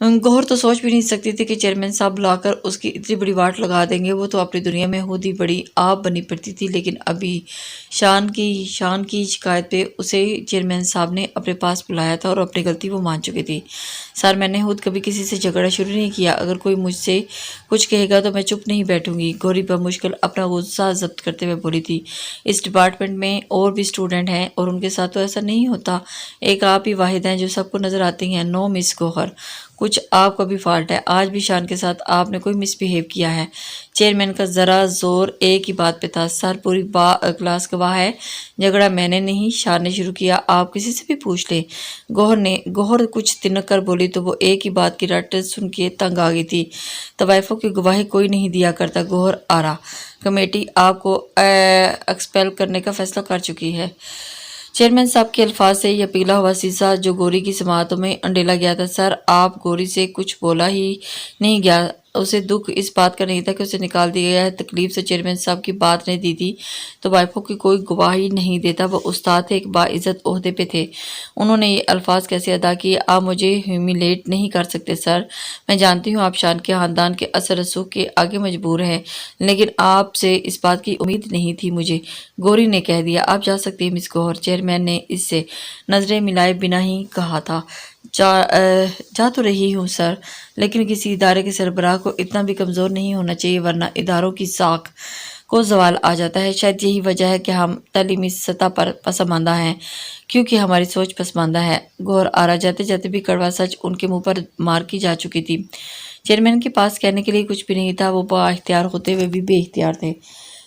گوہر تو سوچ بھی نہیں سکتی تھی کہ چیئرمین صاحب بلا کر اس کی اتنی بڑی واٹ لگا دیں گے. وہ تو اپنی دنیا میں خود ہی بڑی آپ بنی پڑتی تھی، لیکن ابھی شان کی شکایت پہ اسے چیئرمین صاحب نے اپنے پاس بلایا تھا اور اپنی غلطی وہ مان چکی تھی. سر، میں نے خود کبھی کسی سے جھگڑا شروع نہیں کیا. اگر کوئی مجھ سے کچھ کہے گا تو میں چپ نہیں بیٹھوں گی. گوری بمشکل اپنا غصہ ضبط کرتے ہوئے بولی تھی. اس ڈپارٹمنٹ میں اور بھی اسٹوڈنٹ ہیں اور ان کے ساتھ تو ایسا نہیں ہوتا. ایک آپ ہی واحد ہیں جو سب کو نظر آتی ہیں. نو مس گوہر، کچھ آپ کا بھی فالٹ ہے. آج بھی شان کے ساتھ آپ نے کوئی مس بہیو کیا ہے. چیئرمین کا ذرا زور ایک ہی بات پہ تھا. سر، پوری کلاس گواہ ہے، جھگڑا میں نے نہیں، شان نے شروع کیا. آپ کسی سے بھی پوچھ لیں. گوہر کچھ تنک کر بولی تو وہ ایک ہی بات کی رٹ سن کے تنگ آ گئی تھی. طوائفوں کی گواہی کوئی نہیں دیا کرتا. گوہر آرا کمیٹی آپ کو ایکسپیل کرنے کا فیصلہ کر چکی ہے. چیئرمین صاحب کے الفاظ سے یہ پگھلا ہوا سیسا جو گوری کی سماعتوں میں انڈیلا گیا تھا. سر، آپ گوری سے کچھ بولا ہی نہیں گیا. اسے دکھ اس بات کا نہیں تھا کہ اسے نکال دیا گیا ہے. تکلیف سے چیئرمین صاحب کی بات نے دی تھی. تو وائفوں کی کوئی گواہی نہیں دیتا. وہ استاد تھے، ایک باعزت عہدے پہ تھے. انہوں نے یہ الفاظ کیسے ادا کیے؟ آپ مجھے ہیومیلیٹ نہیں کر سکتے سر. میں جانتی ہوں آپ شان کے خاندان کے اثر رسوخ کے آگے مجبور ہیں، لیکن آپ سے اس بات کی امید نہیں تھی مجھے. گوری نے کہہ دیا. آپ جا سکتی ہیں مس گوہر. چیئرمین نے اس سے نظریں ملائے بنا ہی کہا تھا. جا تو رہی ہوں سر، لیکن کسی ادارے کے سربراہ کو اتنا بھی کمزور نہیں ہونا چاہیے، ورنہ اداروں کی ساکھ کو زوال آ جاتا ہے. شاید یہی وجہ ہے کہ ہم تعلیمی سطح پر پسماندہ ہیں، کیونکہ ہماری سوچ پسماندہ ہے. گوہر آرا جاتے جاتے بھی کڑوا سچ ان کے منہ پر مار کی جا چکی تھی. چیئرمین کے پاس کہنے کے لیے کچھ بھی نہیں تھا. وہ با اختیار ہوتے ہوئے بھی بے اختیار تھے.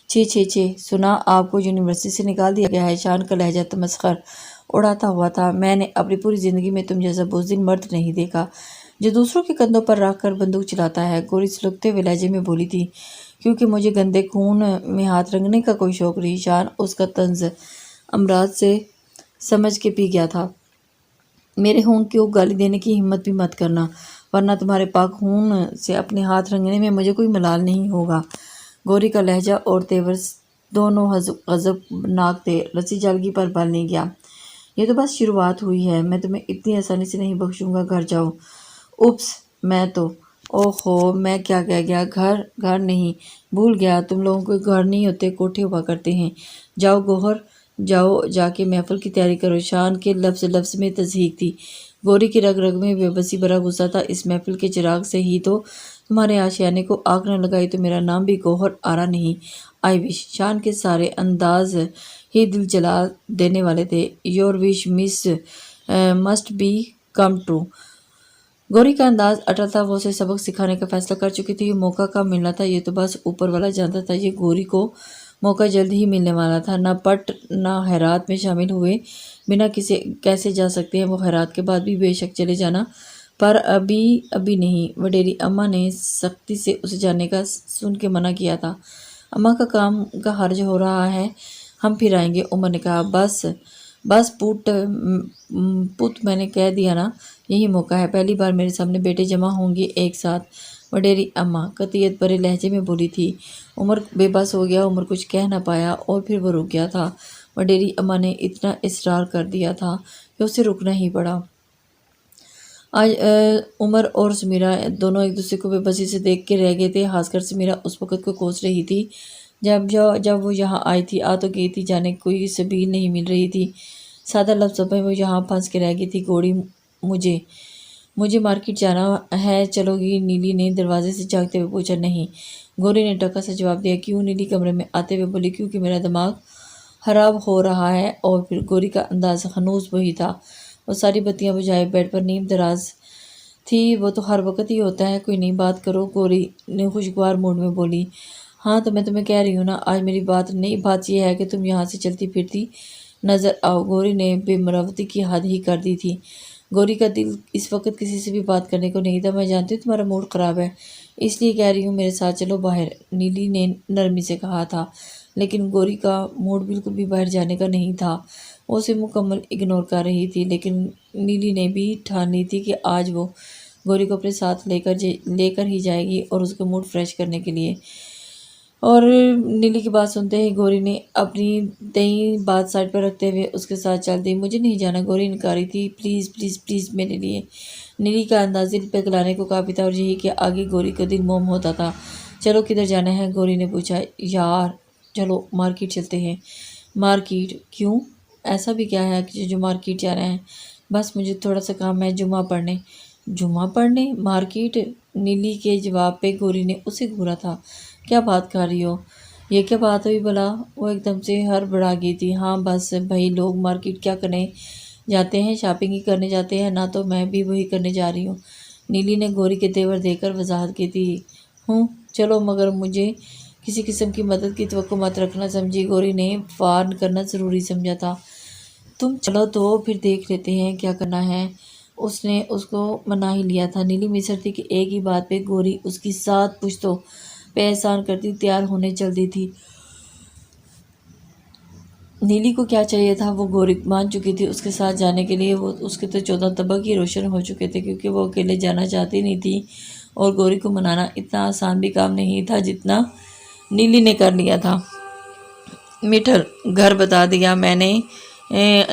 چھ سنا آپ کو یونیورسٹی سے نکال دیا گیا ہے. شان کا لہجہ تمسخر اڑاتا ہوا تھا. میں نے اپنی پوری زندگی میں تم جیسا بزدل مرد نہیں دیکھا جو دوسروں کے کندھوں پر رکھ کر بندوق چلاتا ہے. گوری سلگتے ہوئے لہجے میں بولی تھی. کیونکہ مجھے گندے خون میں ہاتھ رنگنے کا کوئی شوق نہیں. شان اس کا طنز امراض سے سمجھ کے پی گیا تھا. میرے خون کو گالی دینے کی ہمت بھی مت کرنا، ورنہ تمہارے پاک خون سے اپنے ہاتھ رنگنے میں مجھے کوئی ملال نہیں ہوگا. گوری کا لہجہ اور تیور دونوں غضبناک تھے. رسی جلگی پر بل نہیں گیا. یہ تو بس شروعات ہوئی ہے. میں تمہیں اتنی آسانی سے نہیں بخشوں گا. گھر جاؤ. اوپس، میں تو اوہو، میں کیا کہہ گیا. گھر نہیں، بھول گیا. تم لوگوں کے گھر نہیں ہوتے، کوٹھے ہوا کرتے ہیں. جاؤ گوہر، جاؤ جا کے محفل کی تیاری کرو. شان کے لفظ میں تصدیق تھی. گوری کی رگ رگ میں بے بسی بھرا غصہ تھا. اس محفل کے چراغ سے ہی تو تمہارے آشیانے کو آگ نہ لگائی تو میرا نام بھی گوہر آرا نہیں. آئی وش. شان کے سارے انداز ہی دل جلا دینے والے تھے. Your wish must must be come true. گوری کا انداز اٹل تھا. وہ اسے سبق سکھانے کا فیصلہ کر چکی تھی. موقع کب ملنا تھا یہ تو بس اوپر والا جانتا تھا. یہ گوری کو موقع جلد ہی ملنے والا تھا. نہ پٹ نہ خیرات میں شامل ہوئے بنا کیسے جا سکتے ہیں وہ. خیرات کے بعد بھی بے شک چلے جانا، پر ابھی نہیں. وڈیری اماں نے سختی سے اسے جانے کا سن کے منع کیا تھا. اماں کا کام کا حرج ہو رہا ہے، ہم پھر آئیں گے. عمر نے کہا. بس پت، میں نے کہہ دیا نا، یہی موقع ہے. پہلی بار میرے سامنے بیٹے جمع ہوں گے ایک ساتھ. وڈیری اماں قطعیت بھرے لہجے میں بولی تھی. عمر بے بس ہو گیا. عمر کچھ کہہ نہ پایا اور پھر وہ رک گیا تھا. وڈیری اماں نے اتنا اصرار کر دیا تھا کہ اسے رکنا ہی پڑا. آج عمر اور سمیرہ دونوں ایک دوسرے کو بے بسی سے دیکھ کے رہ گئے تھے. خاص کر سمیرہ اس وقت کو کوس رہی تھی جب وہ یہاں آئی تھی. آ تو گئی تھی، جانے کوئی سبیل نہیں مل رہی تھی. سادہ لفظوں میں وہ یہاں پھنس کے رہ گئی تھی. گوری، مجھے مارکیٹ جانا ہے، چلو گی؟ نیلی نے دروازے سے جھانکتے ہوئے پوچھا. نہیں. گوری نے ٹکا سے جواب دیا. کیوں؟ نیلی کمرے میں آتے ہوئے بولی. کیونکہ میرا دماغ خراب ہو رہا ہے. اور پھر گوری کا انداز ہنوز وہی تھا. وہ ساری بتیاں بجھائے بیڈ پر نیم دراز تھی. وہ تو ہر وقت ہی ہوتا ہے. کوئی نئی بات کرو. گوری نے خوشگوار موڈ میں بولی. ہاں تو میں تمہیں کہہ رہی ہوں نا، آج میری نئی بات یہ ہے کہ تم یہاں سے چلتی پھرتی نظر آؤ. گوری نے بے مروتی کی حد ہی کر دی تھی. گوری کا دل اس وقت کسی سے بھی بات کرنے کو نہیں تھا. میں جانتی ہوں تمہارا موڈ خراب ہے، اس لیے کہہ رہی ہوں میرے ساتھ چلو باہر. نیلی نے نرمی سے کہا تھا. لیکن گوری کا موڈ بالکل بھی باہر جانے کا نہیں تھا. وہ اسے مکمل اگنور کر رہی تھی. لیکن نیلی نے بھی ٹھان لی تھی کہ آج وہ گوری کو اپنے ساتھ لے کر ہی جائے گی، اور اس کا موڈ فریش کرنے کے لیے. اور نیلی کی بات سنتے ہی گوری نے اپنی دئی بات سائڈ پر رکھتے ہوئے اس کے ساتھ چل دی. مجھے نہیں جانا. گوری انکاری تھی. پلیز پلیز پلیز میرے لیے. نیلی کا انداز دل پگلانے کو کافی تھا اور یہی کہ آگے گوری کو دل موم ہوتا تھا۔ چلو کدھر جانا ہے؟ گوری نے پوچھا۔ یار چلو مارکیٹ چلتے ہیں۔ مارکیٹ؟ کیوں؟ ایسا بھی کیا ہے کہ جو مارکیٹ جا رہے ہیں؟ بس مجھے تھوڑا سا کام ہے، جمعہ پڑھنے۔ جمعہ پڑھنے؟ مارکیٹ؟ نیلی کے جواب پہ گوری نے اسے گھورا تھا۔ کیا بات کر رہی ہو؟ یہ کیا بات ہوئی بھلا؟ وہ ایک دم سے ہڑبڑا گئی تھی۔ ہاں بس بھائی، لوگ مارکیٹ کیا کرنے جاتے ہیں؟ شاپنگ ہی کرنے جاتے ہیں نا، تو میں بھی وہی کرنے جا رہی ہوں۔ نیلی نے گوری کے تیور دیکھ کر وضاحت کی تھی۔ چلو، مگر مجھے کسی قسم کی مدد کی توقع مت رکھنا، سمجھی؟ گوری نے وارن کرنا ضروری سمجھا تھا۔ تم چلو تو پھر دیکھ لیتے ہیں کیا کرنا ہے۔ اس نے اس کو منا ہی لیا تھا۔ نیلی مصر تھی کہ ایک ہی بات پہ گوری اس کی 7 پشتوں پہ احسان کرتی تیار ہونے چل دی تھی۔ نیلی کو کیا چاہیے تھا؟ وہ گوری مان چکی تھی اس کے ساتھ جانے کے لیے۔ وہ اس کے تو 14 طبق ہی روشن ہو چکے تھے، کیونکہ وہ اکیلے جانا چاہتی نہیں تھی، اور گوری کو منانا اتنا آسان بھی کام نہیں تھا جتنا نیلی نے کر لیا تھا۔ میٹھل گھر بتا دیا میں نے،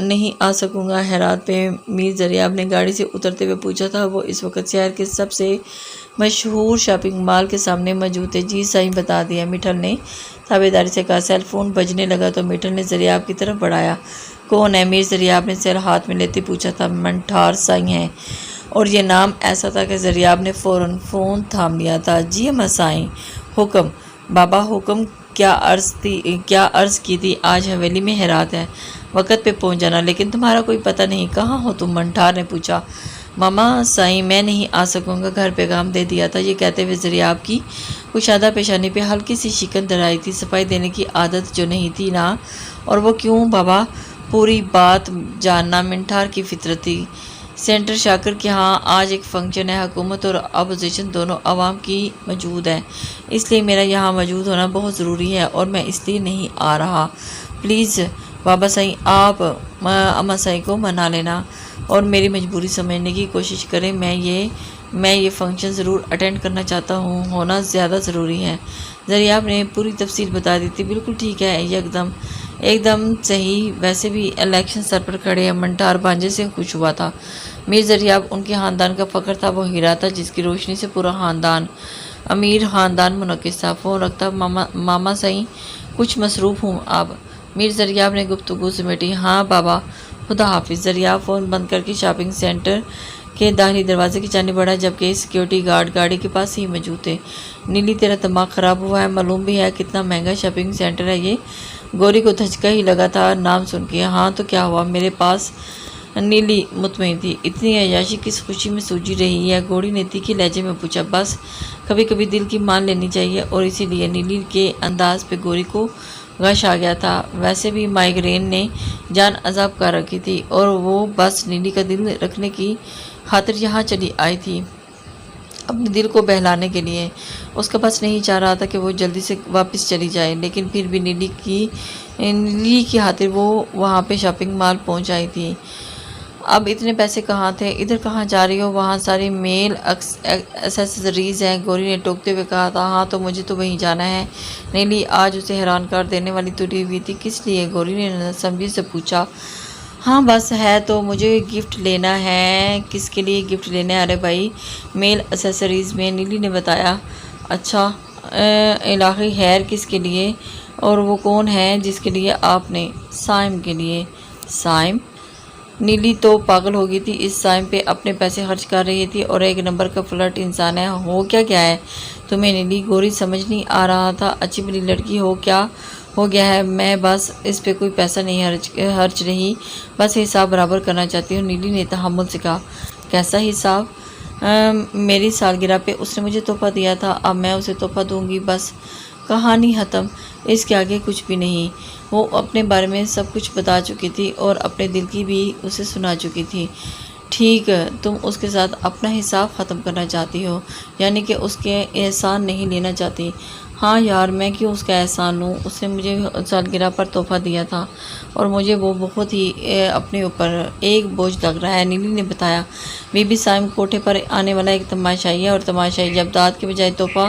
نہیں آ سکوں گا۔ ہیرات پہ میر زریاب نے گاڑی سے اترتے ہوئے پوچھا تھا۔ وہ اس وقت شہر کے سب سے مشہور شاپنگ مال کے سامنے موجود تھے۔ جی صحیح بتا دیا، میٹھل نے تابعداری سے کہا۔ سیل فون بجنے لگا تو میٹھل نے زریاب کی طرف بڑھایا۔ کون ہے؟ میر زریاب نے سیل ہاتھ میں لیتے پوچھا تھا۔ منٹھار سائیں ہیں، اور یہ نام ایسا تھا کہ زریاب نے فوراً فون تھام لیا تھا۔ جی اما سائیں، حکم؟ بابا حکم کیا عرض کی تھی؟ آج حویلی میں ہیرات ہے، وقت پہ پہنچ جانا۔ لیکن تمہارا کوئی پتہ نہیں، کہاں ہو تم؟ منٹھار نے پوچھا۔ ماما سائیں میں نہیں آ سکوں گا، گھر پیغام دے دیا تھا۔ یہ کہتے ہوئے زریاب کی کشادہ پیشانی پہ ہلکی سی شکن درائی تھی۔ صفائی دینے کی عادت جو نہیں تھی نا۔ اور وہ کیوں بابا؟ پوری بات جاننا منٹھار کی فطرت تھی۔ سینٹر شاکر کے ہاں آج ایک فنکشن ہے، حکومت اور اپوزیشن دونوں عوام کی موجود ہے، اس لیے میرا یہاں موجود ہونا بہت ضروری ہے، اور میں اس لیے نہیں آ رہا۔ پلیز بابا سائیں، آپ اما سائیں کو منا لینا اور میری مجبوری سمجھنے کی کوشش کریں۔ میں یہ فنکشن ضرور اٹینڈ کرنا چاہتا ہوں، ہونا زیادہ ضروری ہے۔ زریاب نے پوری تفصیل بتا دی تھی۔ بالکل ٹھیک ہے، ایک دم صحیح۔ ویسے بھی الیکشن سر پر کھڑے ہیں۔ منٹھار بھانجے سے خوش ہوا تھا۔ میر زریاب ان کے خاندان کا فخر تھا، وہ ہیرا تھا جس کی روشنی سے پورا خاندان، امیر خاندان منعکس تھا۔ فون رکھتا۔ ماما سائیں کچھ مصروف ہوں اب؟ میر زریاب نے گفتگو سمیٹی۔ ہاں بابا، خدا حافظ۔ زریاب فون بند کر کے شاپنگ سینٹر کے داخلی دروازے کی جانب بڑھا، جبکہ سیکیورٹی گارڈ گاڑی کے پاس ہی موجود تھے۔ نیلی تیرا دماغ خراب ہوا ہے؟ معلوم بھی ہے کتنا مہنگا شاپنگ سینٹر ہے یہ؟ گوری کو دھچکا ہی لگا تھا نام سن کے۔ ہاں تو کیا ہوا میرے پاس؟ نیلی مطمئن تھی۔ اتنی عیاشی کس خوشی میں سوجی رہی ہے؟ گوری نے تیکھے لہجے میں پوچھا۔ بس کبھی کبھی دل کی مان لینی چاہیے، اور اسی لیے نیلی کے انداز پہ گوری کو غش آ گیا تھا۔ ویسے بھی مائیگرین نے جان عذاب کر رکھی تھی، اور وہ بس نیلی کا دل رکھنے کی خاطر یہاں چلی آئی تھی، اپنے دل کو بہلانے کے لیے۔ اس کا بس نہیں چاہ رہا تھا کہ وہ جلدی سے واپس چلی جائے، لیکن پھر بھی نیلی کی خاطر وہ وہاں پہ شاپنگ مال پہنچ آئی تھی۔ اب اتنے پیسے کہاں تھے؟ ادھر کہاں جا رہی ہو؟ وہاں ساری میل ایکسیسریز ہیں، گوری نے ٹوکتے ہوئے کہا تھا۔ ہاں تو مجھے تو وہیں جانا ہے۔ نیلی آج اسے حیران کر دینے والی تلی ہوئی تھی۔ کس لیے؟ گوری نے سمجھی سے پوچھا۔ ہاں بس ہے تو مجھے گفٹ لینا ہے۔ کس کے لیے گفٹ لینا ہے؟ ارے بھائی میل ایکسیسریز میں، نیلی نے بتایا۔ اچھا الہی خیر، کس کے لیے؟ اور وہ کون ہے جس کے لیے آپ نے؟ سائم کے لیے۔ سائم؟ نیلی تو پاگل ہو گئی تھی، اس سائم پہ اپنے پیسے خرچ کر رہی تھی، اور ایک نمبر کا فلرٹ انسان ہے۔ ہو کیا ہے تمہیں نیلی؟ گوری سمجھ نہیں آ رہا تھا۔ اچھی بلی لڑکی ہو، کیا ہو گیا ہے؟ میں بس اس پہ کوئی پیسہ نہیں خرچ رہی، بس حساب برابر کرنا چاہتی ہوں، نیلی نے تحمل سے کہا۔ کیسا حساب؟ میری سالگرہ پہ اس نے مجھے تحفہ دیا تھا، اب میں اسے تحفہ دوں گی، بس کہانی ختم، اس کے آگے کچھ بھی نہیں۔ وہ اپنے بارے میں سب کچھ بتا چکی تھی، اور اپنے دل کی بھی اسے سنا چکی تھی۔ ٹھیک، تم اس کے ساتھ اپنا حساب ختم کرنا چاہتی ہو، یعنی کہ اس کے احسان نہیں لینا چاہتی؟ ہاں یار، میں کیوں اس کا احسان لوں؟ اس نے مجھے سالگرہ پر تحفہ دیا تھا، اور مجھے وہ بہت ہی اپنے اوپر ایک بوجھ لگ رہا ہے، نیلی نے بتایا۔ بی بی سائم کوٹھے پر آنے والا ایک تماشائی ہے، اور تماشائی جب داد کے بجائے تحفہ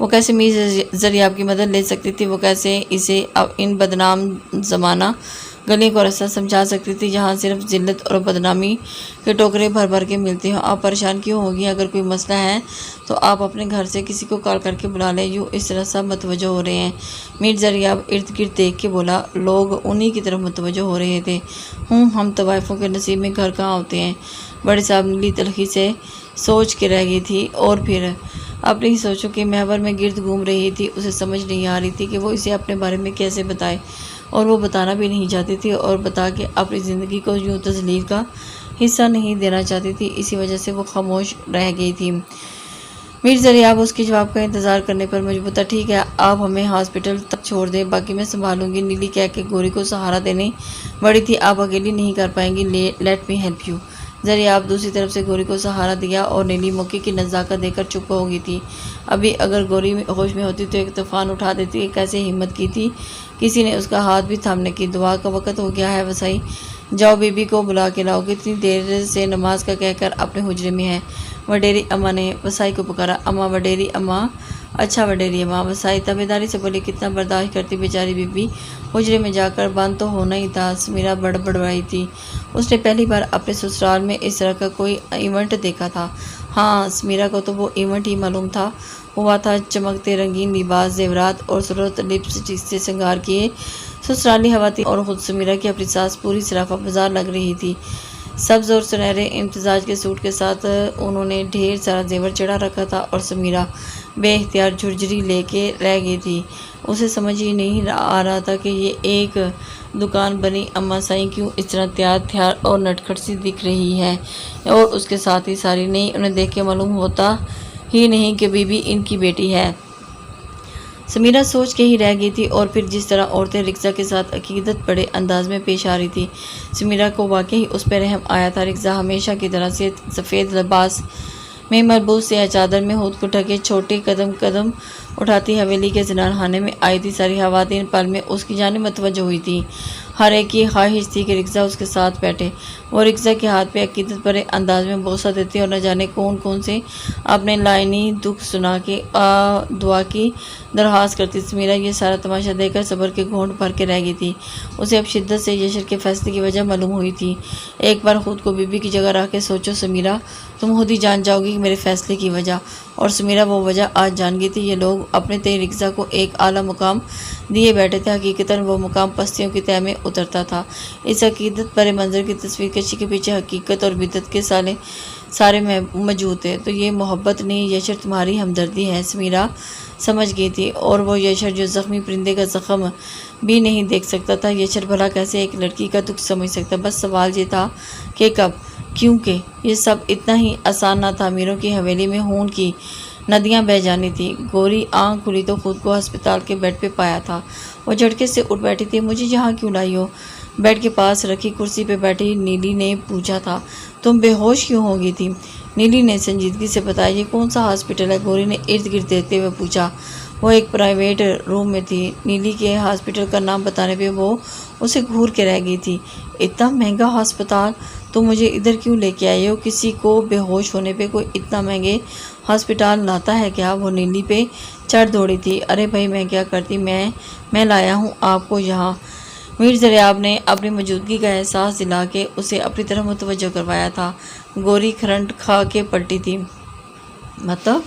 وہ کیسے میر زریاب کی مدد لے سکتی تھی، وہ کیسے اسے ان بدنام زمانہ گلیوں کو راستہ سمجھا سکتی تھی جہاں صرف ذلت اور بدنامی کے ٹوکرے بھر بھر کے ملتے ہوں۔ آپ پریشان کیوں ہوگی؟ اگر کوئی مسئلہ ہے تو آپ اپنے گھر سے کسی کو کال کر کے بلا لیں، یوں اس طرح سب متوجہ ہو رہے ہیں۔ میر زریاب ارد گرد دیکھ کے بولا۔ لوگ انہی کی طرف متوجہ ہو رہے تھے۔ ہم طوائفوں کے نصیب میں گھر کہاں ہوتے ہیں؟ بڑے صاحب نیلی تلخی سے سوچ کے رہ گئی تھی اور پھر اپنی ہی سوچوں کے محور میں گرد گھوم رہی تھی۔ اسے سمجھ نہیں آ رہی تھی کہ وہ اسے اپنے بارے میں کیسے بتائے، اور وہ بتانا بھی نہیں چاہتی تھی اور بتا کے اپنی زندگی کو یوں تذلیل کا حصہ نہیں دینا چاہتی تھی۔ اسی وجہ سے وہ خاموش رہ گئی تھی۔ میر زریاب اس کے جواب کا انتظار کرنے پر مجبور تھا۔ ٹھیک ہے، آپ ہمیں ہاسپٹل تک چھوڑ دیں، باقی میں سنبھالوں گی، نیلی کہہ کے گوری کو سہارا دینے بڑی تھی۔ آپ اکیلی نہیں کر پائیں گی، لیٹ می ہیلپ یو۔ زریاب دوسری طرف سے گوری کو سہارا دیا اور نیلی موقع کی نزاکت دے کر چپ ہو گئی تھی۔ ابھی اگر گوری ہوش میں ہوتی تو ایک طوفان اٹھا دیتی کہ کیسے ہمت کی تھی کسی نے اس کا ہاتھ بھی تھامنے کی۔ دعا کا وقت ہو گیا ہے وسائی، جاؤ بی بی کو بلا کے لاؤ، کتنی دیر سے نماز کا کہہ کر اپنے حجرے میں ہے۔ وڈیری اماں نے وسائی کو پکارا۔ اماں، وڈیری اماں۔ اچھا وڈیری اماں، وسائی تابعداری سے بولی۔ کتنا برداشت کرتی بیچاری بی بی، حجرے میں جا کر بند تو ہونا ہی تھا۔ سمیرہ بڑبڑائی تھی۔ اس نے پہلی بار اپنے سسرال میں اس طرح کا کوئی ایونٹ دیکھا تھا۔ ہاں، سمیرہ کو تو وہ ایونٹ ہی معلوم تھا ہوا تھا۔ چمکتے رنگین لباس، زیورات اور سرخ لپسٹک سے سنگار کیے سسرالی خواتین اور خود سمیرہ کی اپنی ساس پوری صرافہ بازار لگ رہی تھی۔ سبز اور سنہرے امتزاج کے سوٹ کے ساتھ انہوں نے ڈھیر سارا زیور چڑھا رکھا تھا اور سمیرہ بے اختیار جھرجھری لے کے رہ گئی تھی۔ اسے سمجھ ہی نہیں آ رہا تھا کہ یہ ایک دکان بنی اماں سائیں کیوں اس طرح تیار اور نٹکھٹ سی دکھ رہی ہے، اور اس کے ساتھ ہی ساری نہیں، انہیں دیکھ کے معلوم ہوتا ہی نہیں کہ بی بی ان کی بیٹی ہے۔ سمیرہ سوچ کے ہی رہ گئی تھی، اور پھر جس طرح عورتیں رکزا کے ساتھ عقیدت بڑے انداز میں پیش آ رہی تھی، سمیرہ کو واقعی اس پہ رحم آیا تھا۔ رکزا ہمیشہ کی طرح سے سفید لباس میں مربوط سیاہ چادر میں خود کو ڈھکے چھوٹے قدم اٹھاتی حویلی کے زنان خانے میں آئی تھی۔ ساری خواتین پل میں اس کی جانب متوجہ ہوئی تھی۔ ہر ایک کی خواہش تھی کہ رکزا اس کے ساتھ بیٹھے، وہ رکزا کے ہاتھ پہ عقیدت بھرے انداز میں بوسہ دیتے اور نہ جانے کون سے اپنے لائنی دکھ سنا کے دعا کی درخواست کرتی۔ سمیرہ یہ سارا تماشا دیکھ کر صبر کے گھونٹ بھر کے رہ گئی تھی۔ اسے اب شدت سے یشر کے فیصلے کی وجہ معلوم ہوئی تھی۔ ایک بار خود کو بی بی کی جگہ رکھ کے سوچو سمیرہ، تم خود ہی جان جاؤ گی میرے فیصلے کی وجہ۔ اور سمیرہ وہ وجہ آج جان گئی تھی۔ یہ لوگ اپنے تئیں رکزا کو ایک اعلیٰ مقام دیے بیٹھے تھے، حقیقتاً وہ مقام پستیوں کی تہہ میں اترتا تھا۔ اس عقیدت بھرے منظر کی تصویر کشی کے پیچھے حقیقت اور بدعت کے سارے موجود تھے۔ تو یہ محبت نہیں، یشر تمہاری ہمدردی ہے، سمیرہ سمجھ گئی تھی۔ اور وہ یشر جو زخمی پرندے کا زخم بھی نہیں دیکھ سکتا تھا، یشر بھلا کیسے ایک لڑکی کا دکھ سمجھ سکتا؟ بس سوال یہ تھا کہ کب، کیونکہ یہ سب اتنا ہی آسان نہ تھا۔ امیروں کی حویلی میں خون کی ندیاں بہہ جانی تھی۔ گوری آنکھ کھلی تو خود کو ہسپتال کے بیڈ پہ پایا تھا۔ وہ جھٹکے سے اٹھ بیٹھی تھی۔ مجھے یہاں کیوں لائی ہو؟ بیڈ کے پاس رکھی کرسی پہ بیٹھی نیلی نے پوچھا تھا۔ تم بے ہوش کیوں ہو گئی تھی؟ نیلی نے سنجیدگی سے بتایا۔ یہ کون سا ہاسپٹل ہے؟ گوری نے ارد گرد دیکھتے ہوئے پوچھا۔ وہ ایک پرائیویٹ روم میں تھی۔ نیلی کے ہاسپٹل کا نام بتانے پہ وہ اسے گھور کے رہ گئی تھی۔ اتنا مہنگا ہسپتال؟ تم مجھے ادھر کیوں لے کے آئے ہو؟ کسی کو بے ہوش ہونے پہ کوئی اتنا مہنگے ہسپتال لاتا ہے کیا؟ وہ نیلی پہ چڑھ دوڑی تھی۔ ارے بھائی میں کیا کرتی، میں لایا ہوں آپ کو یہاں۔ میر زریاب نے اپنی موجودگی کا احساس دلا کے اسے اپنی طرف متوجہ کروایا تھا۔ گوری کھرنٹ کھا کے پلٹی تھی۔ مطلب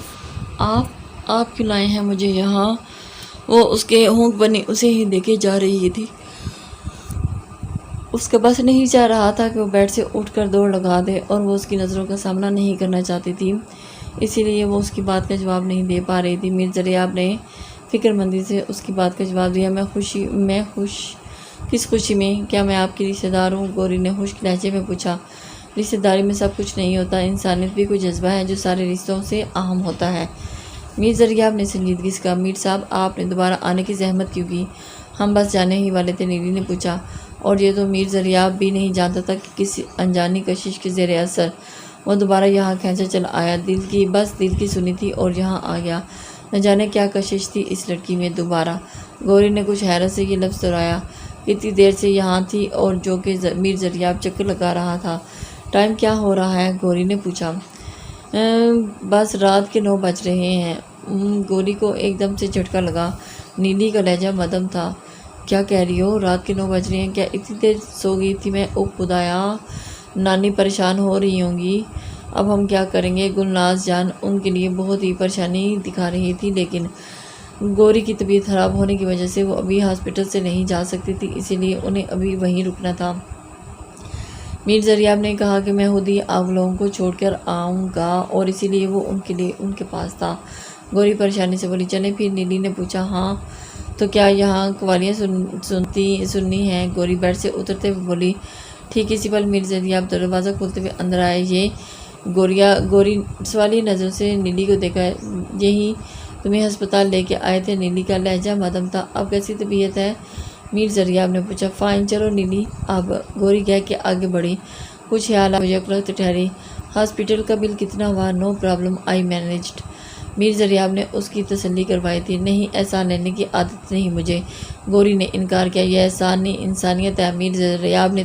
آپ کیوں لائے ہیں مجھے یہاں؟ وہ اس کے ہونک بنی اسے ہی دیکھے جا رہی تھی۔ اس کا بس نہیں چاہ رہا تھا کہ وہ بیڈ سے اٹھ کر دوڑ لگا دے، اور وہ اس کی نظروں کا سامنا نہیں کرنا چاہتی تھی، اسی لیے وہ اس کی بات کا جواب نہیں دے پا رہی تھی۔ میر زریاب نے فکر مندی سے اس کی بات کا جواب دیا۔ کس خوشی میں؟ کیا میں آپ کی رشتہ دار ہوں؟ گوری نے خشک لہجے میں پوچھا۔ رشتہ داری میں سب کچھ نہیں ہوتا، انسانیت بھی کوئی جذبہ ہے جو سارے رشتوں سے اہم ہوتا ہے۔ میر زریاب نے سنجیدگی سے کہا۔ میر صاحب، آپ نے دوبارہ آنے کی زحمت کیوں کی؟ ہم بس جانے ہی والے تھے، نیلی نے پوچھا۔ اور یہ تو میر زریاب بھی نہیں جانتا تھا کہ کسی انجانی کشش کے زیر اثر وہ دوبارہ یہاں کھینچا چل آیا۔ دل کی سنی تھی اور یہاں آ گیا۔ نہ جانے کیا کشش تھی اس لڑکی میں دوبارہ۔ گوری نے کچھ حیرت سے یہ لفظ دہرایا۔ کتنی دیر سے یہاں تھی؟ اور جو کہ میر زریاب چکر لگا رہا تھا۔ ٹائم کیا ہو رہا ہے؟ گوری نے پوچھا۔ بس رات کے 9 بج رہے ہیں۔ گوری کو ایک دم سے جھٹکا لگا۔ نیلی کا لہجہ مدھم تھا۔ کیا کہہ رہی ہو؟ رات کے 9 بج رہے ہیں، کیا اتنی دیر سو گئی تھی میں؟ او خدایا، نانی پریشان ہو رہی ہوں گی، اب ہم کیا کریں گے؟ گلناز جان ان کے لیے بہت ہی پریشانی دکھا رہی تھی، لیکن گوری کی طبیعت خراب ہونے کی وجہ سے وہ ابھی ہاسپٹل سے نہیں جا سکتی تھی، اسی لیے انہیں ابھی وہیں رکنا تھا۔ میر زریاب نے کہا کہ میں خود ہی آپ لوگوں کو چھوڑ کر آؤں گا، اور اسی لیے وہ ان کے پاس تھا۔ گوری پریشانی سے بولی، چلیں پھر؟ نیلی نے پوچھا۔ ہاں تو کیا یہاں قوالیاں سننی ہیں؟ گوری بیڈ سے اترتے ہوئے بولی۔ ٹھیک اسی پل میر زریاب دروازہ کھولتے ہوئے اندر آئے۔ یہ گوری سوالی نظروں سے نیلی کو دیکھا۔ یہی تمہیں ہسپتال لے کے آئے تھے؟ نیلی کا لہجہ مدھم تھا۔ اب کیسی طبیعت ہے؟ میر زریاب نے پوچھا۔ فائن، چلو نیلی اب، گوری کہہ کے آگے بڑھی۔ کچھ خیال آپ یک وقت ٹھہری۔ ہاسپٹل کا بل کتنا ہوا؟ نو پرابلم، آئی مینجڈ۔ میر زریاب نے اس کی تسلی کروائی تھی۔ نہیں، احسان لینے کی عادت نہیں مجھے، گوری نے انکار کیا۔ یہ احسان نہیں، انسانیت ہے۔ میر زریاب نے